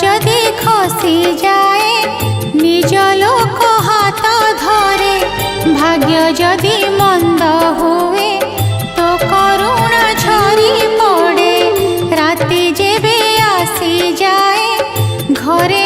যদি খসি যায় নিজ লোক হাত ধরে, ভাগ্য যদি মন্দ হুয়ে তো করুণা ঝরি পড়ে। রাতি যেবে আসি যায় ঘরে